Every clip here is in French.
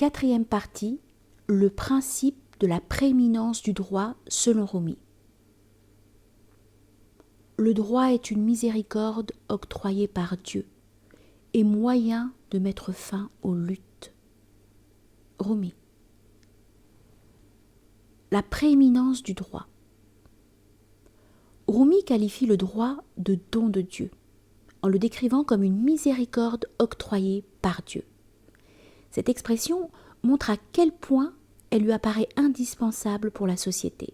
Quatrième partie, le principe de la prééminence du droit selon Rumi. Le droit est une miséricorde octroyée par Dieu et moyen de mettre fin aux luttes. Rumi. La prééminence du droit. Rumi qualifie le droit de don de Dieu, en le décrivant comme une miséricorde octroyée par Dieu. Cette expression montre à quel point elle lui apparaît indispensable pour la société.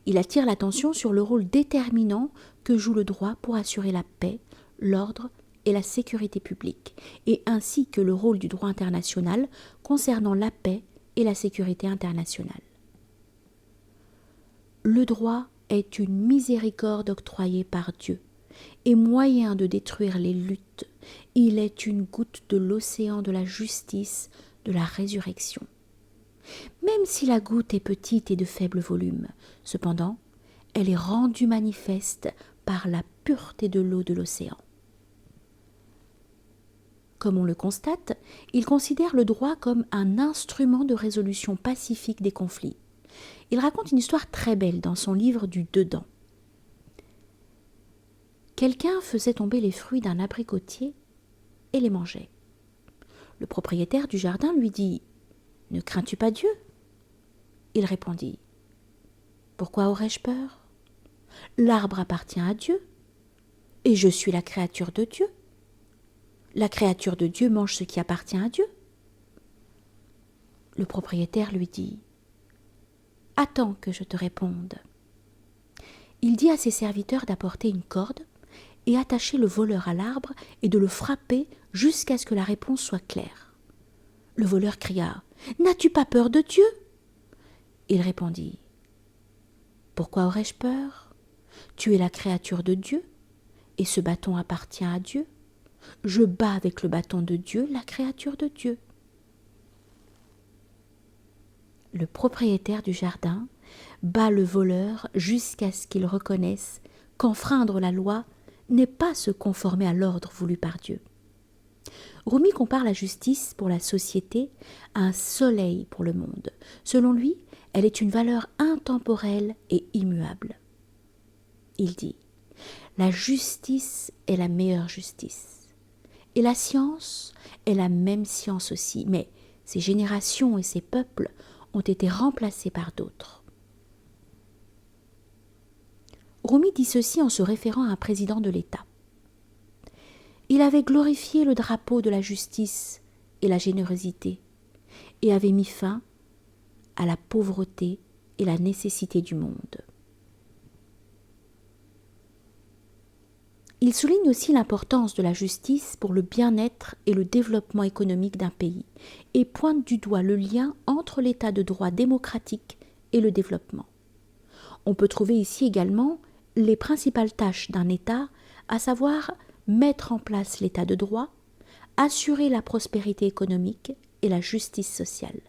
Il attire l'attention sur le rôle déterminant que joue le droit pour assurer la paix, l'ordre et la sécurité publique, et ainsi que le rôle du droit international concernant la paix et la sécurité internationale. Le droit est une miséricorde octroyée par Dieu et moyen de détruire les luttes. Il est une goutte de l'océan de la justice, de la résurrection. Même si la goutte est petite et de faible volume, cependant, elle est rendue manifeste par la pureté de l'eau de l'océan. Comme on le constate, il considère le droit comme un instrument de résolution pacifique des conflits. Il raconte une histoire très belle dans son livre du Dedans. Quelqu'un faisait tomber les fruits d'un abricotier et les mangeait. Le propriétaire du jardin lui dit « Ne crains-tu pas Dieu ?» Il répondit « Pourquoi aurais-je peur ? L'arbre appartient à Dieu, et je suis la créature de Dieu. La créature de Dieu mange ce qui appartient à Dieu. » Le propriétaire lui dit « Attends que je te réponde. » Il dit à ses serviteurs d'apporter une corde et attacher le voleur à l'arbre et de le frapper jusqu'à ce que la réponse soit claire. Le voleur cria « N'as-tu pas peur de Dieu ?» Il répondit « Pourquoi aurais-je peur ? Tu es la créature de Dieu, et ce bâton appartient à Dieu. Je bats avec le bâton de Dieu la créature de Dieu. » Le propriétaire du jardin bat le voleur jusqu'à ce qu'il reconnaisse qu'enfreindre la loi n'est pas se conformer à l'ordre voulu par Dieu. Rumi compare la justice pour la société à un soleil pour le monde. Selon lui, elle est une valeur intemporelle et immuable. Il dit « La justice est la meilleure justice. Et la science est la même science aussi, mais ces générations et ces peuples ont été remplacés par d'autres. » Rumi dit ceci en se référant à un président de l'État. Il avait glorifié le drapeau de la justice et la générosité et avait mis fin à la pauvreté et la nécessité du monde. Il souligne aussi l'importance de la justice pour le bien-être et le développement économique d'un pays et pointe du doigt le lien entre l'état de droit démocratique et le développement. On peut trouver ici également les principales tâches d'un État, à savoir mettre en place l'état de droit, assurer la prospérité économique et la justice sociale.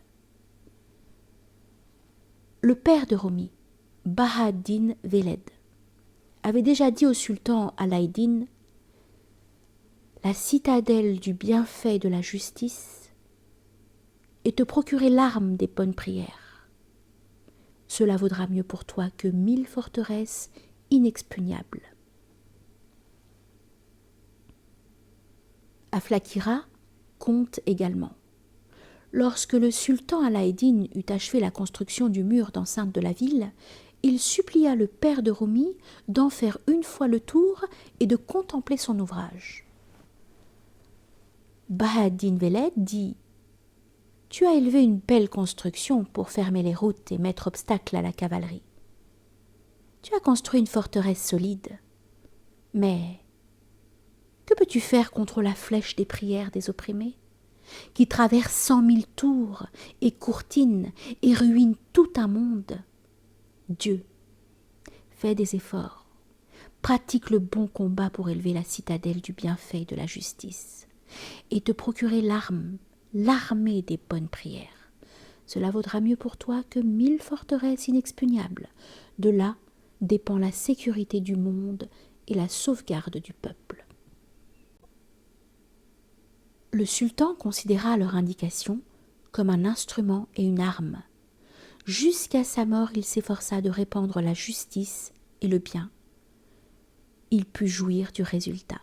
Le père de Rumi, Baha'ad-Din Veled, avait déjà dit au sultan Alaïddin « La citadelle du bienfait de la justice est te procurer l'arme des bonnes prières. Cela vaudra mieux pour toi que 1000 forteresses inexpugnables. » Aflakira compte également. Lorsque le sultan Alaïddin eut achevé la construction du mur d'enceinte de la ville, il supplia le père de Rumi d'en faire une fois le tour et de contempler son ouvrage. Baha'ad-Din Veled dit « Tu as élevé une belle construction pour fermer les routes et mettre obstacle à la cavalerie. Tu as construit une forteresse solide, mais que peux-tu faire contre la flèche des prières des opprimés, qui traverse 100 000 tours et courtine et ruine tout un monde ? Dieu, fais des efforts, pratique le bon combat pour élever la citadelle du bienfait et de la justice, et te procurer l'armée des bonnes prières. Cela vaudra mieux pour toi que 1000 forteresses inexpugnables. De là dépend la sécurité du monde et la sauvegarde du peuple. » Le sultan considéra leur indication comme un instrument et une arme. Jusqu'à sa mort, il s'efforça de répandre la justice et le bien. Il put jouir du résultat.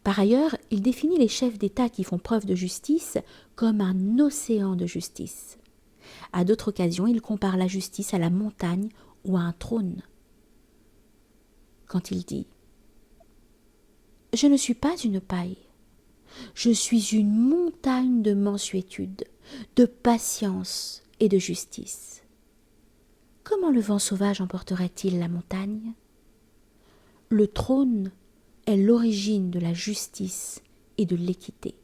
Par ailleurs, il définit les chefs d'État qui font preuve de justice comme un océan de justice. À d'autres occasions, il compare la justice à la montagne ou à un trône. Quand il dit « Je ne suis pas une paille, je suis une montagne de mansuétude, de patience et de justice. » Comment le vent sauvage emporterait-il la montagne ? Le trône est l'origine de la justice et de l'équité.